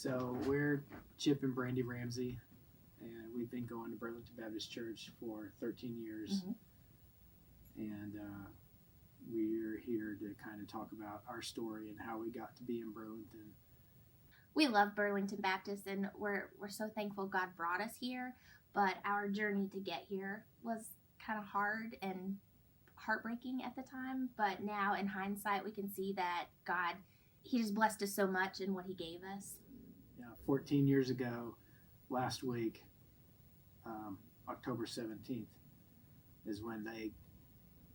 So we're Chip and Brandi Ramsey, and we've been going to Burlington Baptist Church for 13 years. And we're here to kind of talk about our story and how we got to be in Burlington. We love Burlington Baptist, and we're so thankful God brought us here, but our journey to get here was kind of hard and heartbreaking at the time. But now in hindsight, we can see that God, He just blessed us so much in what He gave us. Yeah, 14 years ago, last week, October 17th, is when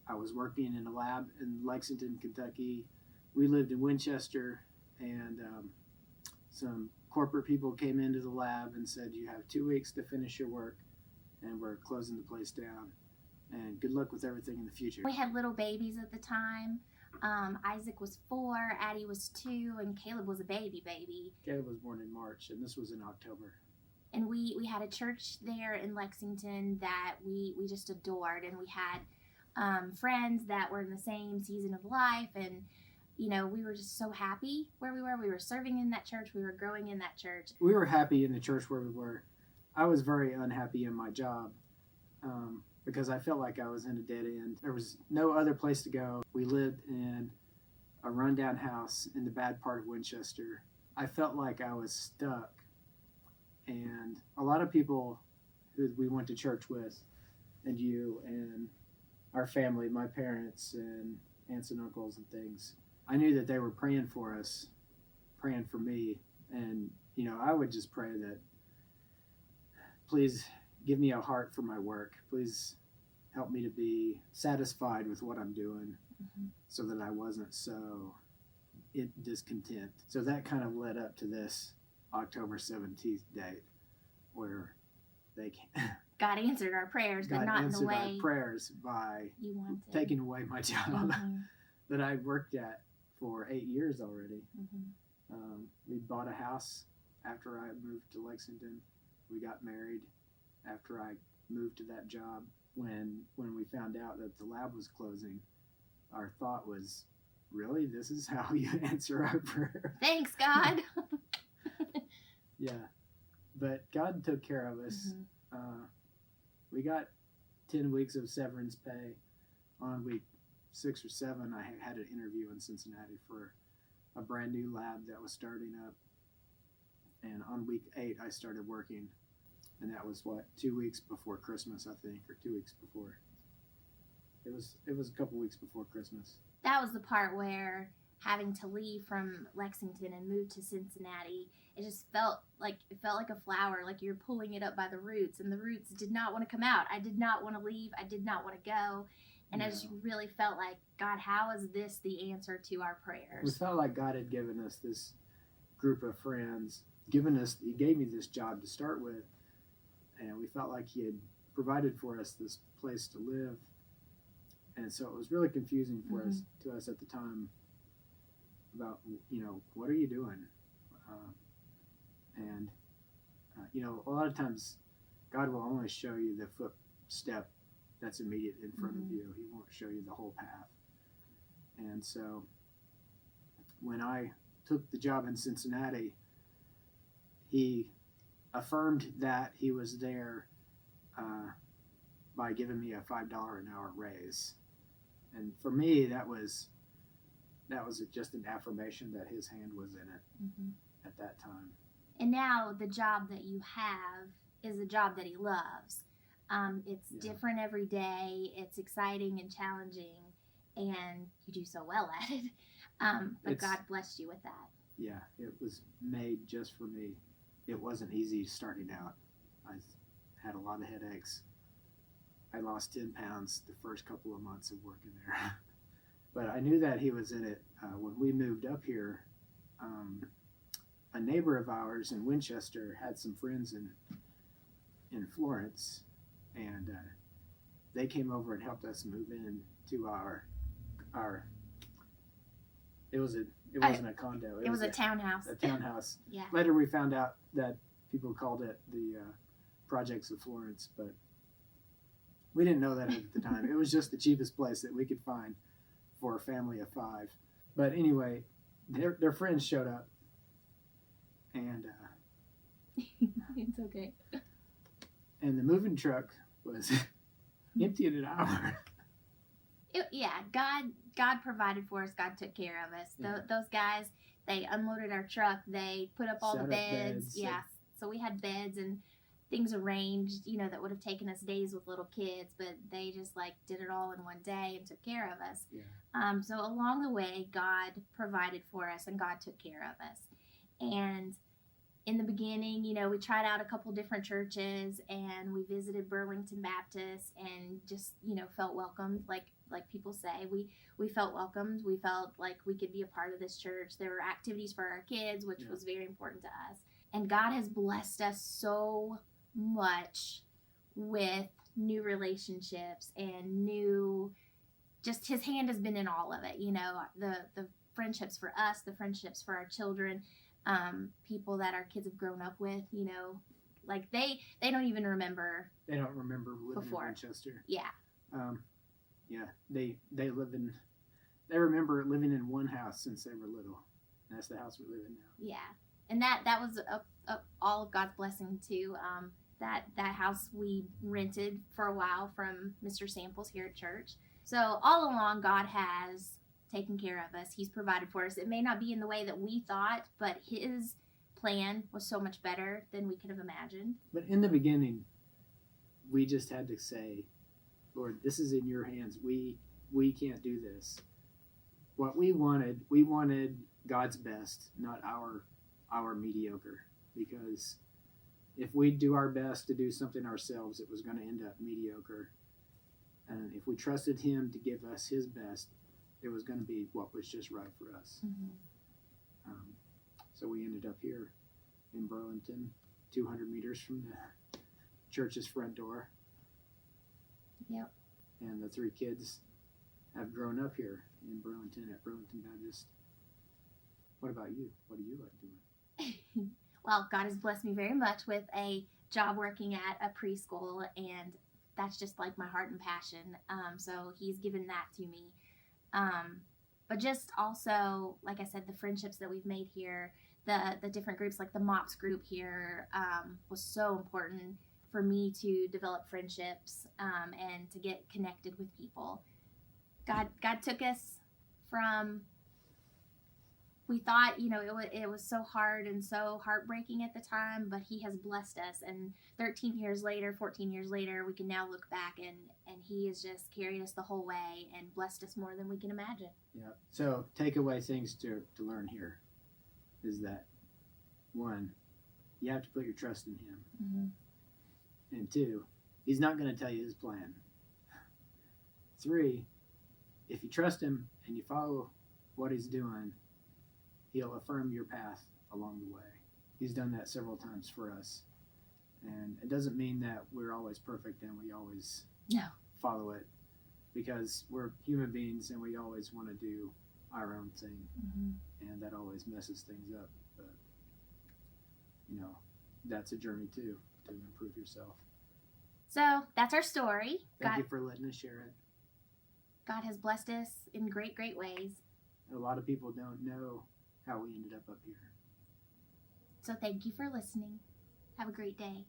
I was working in a lab in Lexington, Kentucky. We lived in Winchester, and some corporate people came into the lab and said, you have 2 weeks to finish your work, and we're closing the place down. And good luck with everything in the future. We had little babies at the time. Isaac was 4, Addie was 2, and Caleb was a baby. Caleb was born in March, and this was in October. And we had a church there in Lexington that we just adored, and we had friends that were in the same season of life, and you know, we were just so happy where we were. We were serving in that church. We were growing in that church. We were happy in the church where we were. I was very unhappy in my job because I felt like I was in a dead end. There was no other place to go. We lived in a rundown house in the bad part of Winchester. I felt like I was stuck. And a lot of people who we went to church with, and you and our family, my parents and aunts and uncles and things, I knew that they were praying for us, praying for me. And, you know, I would just pray that, please give me a heart for my work. Please help me to be satisfied with what I'm doing so that I wasn't so discontent. So that kind of led up to this October 17th date where God answered our prayers, but not in the way our prayers by you wanted. Taking away my job that I worked at for 8 years already. We bought a house after I moved to Lexington. We got married after I moved to that job. When we found out that the lab was closing, our thought was, really, this is how you answer our prayer? Thanks, God. Yeah, but God took care of us. We got 10 weeks of severance pay. On week 6 or 7, I had an interview in Cincinnati for a brand new lab that was starting up. And on week 8, I started working. And that was 2 weeks before Christmas, I think, or 2 weeks before. It was a couple weeks before Christmas. That was the part where having to leave from Lexington and move to Cincinnati, it just felt like a flower, like you're pulling it up by the roots, and the roots did not want to come out. I did not want to leave. I did not want to go. And I just really felt like, God, how is this the answer to our prayers? We felt like God had given us this group of friends, He gave me this job to start with, and we felt like He had provided for us this place to live. And so it was really confusing to us at the time about, you know, what are you doing? A lot of times God will only show you the footstep that's immediate in front of you. He won't show you the whole path. And so when I took the job in Cincinnati, He affirmed that He was there by giving me a $5 an hour raise. And for me, that was just an affirmation that His hand was in it at that time. And now the job that you have is a job that He loves. It's different every day. It's exciting and challenging, and you do so well at it. But God blessed you with that. Yeah, it was made just for me. It wasn't easy starting out. I had a lot of headaches. I lost 10 pounds the first couple of months of working there. But I knew that He was in it. When we moved up here, a neighbor of ours in Winchester had some friends in Florence, and they came over and helped us move in to our it wasn't a condo. It was a townhouse. A townhouse. Yeah. Later we found out that people called it the Projects of Florence, but we didn't know that at the time. It was just the cheapest place that we could find for a family of 5. But anyway, their friends showed up, And It's okay. and the moving truck was empty in an hour. God provided for us. God took care of us. Yeah. Those guys, they unloaded our truck. They put up all Set the up beds. beds. Yeah. So we had beds and things arranged, that would have taken us days with little kids, but they just did it all in one day and took care of us. Yeah. So along the way, God provided for us and God took care of us. And in the beginning, we tried out a couple different churches and we visited Burlington Baptist and just, felt welcomed. Like people say, we felt welcomed. We felt like we could be a part of this church. There were activities for our kids, which was very important to us. And God has blessed us so much with new relationships and just his hand has been in all of it. The friendships for us, the friendships for our children, people that our kids have grown up with, they don't even remember. They don't remember living before. in Winchester. Yeah. They remember living in one house since they were little. And that's the house we live in now. Yeah. And that was all of God's blessing too. That house we rented for a while from Mr. Samples here at church. So all along, God has taken care of us. He's provided for us. It may not be in the way that we thought, but his plan was so much better than we could have imagined. But in the beginning, we just had to say, Lord, this is in your hands. We can't do this. What we wanted God's best, not our mediocre. Because if we do our best to do something ourselves, it was going to end up mediocre. And if we trusted him to give us his best, it was going to be what was just right for us. Mm-hmm. So we ended up here in Burlington, 200 meters from the church's front door. Yep. And the three kids have grown up here in Burlington at Burlington Baptist. What about you? What do you like doing? Well, God has blessed me very much with a job working at a preschool, and that's just my heart and passion. So he's given that to me. But just also, like I said, the friendships that we've made here, the different groups, like the MOPS group here, was so important for me to develop friendships and to get connected with people. God took us from, we thought, it was so hard and so heartbreaking at the time, but he has blessed us. And 13 years later, 14 years later, we can now look back and he has just carried us the whole way and blessed us more than we can imagine. Yeah. So takeaway things to learn here is that, one, you have to put your trust in him. Mm-hmm. And two, he's not going to tell you his plan. 3, if you trust him and you follow what he's doing, he'll affirm your path along the way. He's done that several times for us. And it doesn't mean that we're always perfect and we always follow it, because we're human beings and we always want to do our own thing. Mm-hmm. And that always messes things up. But, that's a journey too, to improve yourself. So that's our story. Thank you for letting us share it. God has blessed us in great, great ways. A lot of people don't know how we ended up here. So thank you for listening. Have a great day.